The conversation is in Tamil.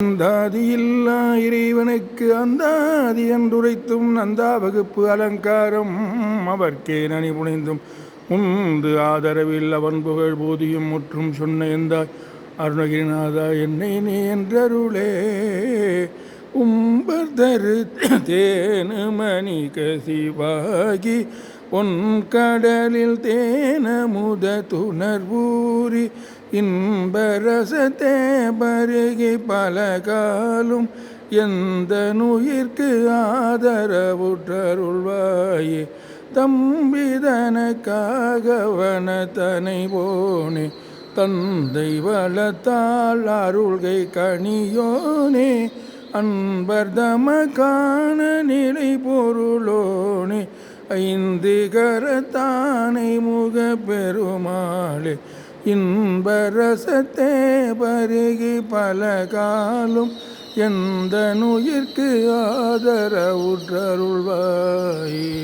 அந்தாதியில்லா இறைவனுக்கு அந்தாதி என்றுரைத்தும் நந்தா வகுப்பு அலங்காரம் அவர்க்கே நனி புனைந்தும் உந்து ஆதரவில் அவன் புகழ் போதியும் முற்றும் சொன்ன எந்தாய் அருணகிரிநாதா என்னை நீ என்றருளே. உம்பர் தரு தேனுமணி கசிவாகி பொன் கடலில் தேனமுத துணர்வூரி இன்பரசத்தே பருகி பலகாலும் எந்த நுயிர்க்கு ஆதரவுற்றருள்வாயே. தம்பிதனக்காகவனதனை போனே தந்தை வளத்தால் அருள்கை கணியோனே அன்பர் தமக்கான நிலை பொருளோனே ஐந்து கரத்தானை முக பெருமாளே. இன்பரசத்தே பருகி பலகாலும் எந்த நுயிர்க்கு ஆதரவுற்றருள்வாயே.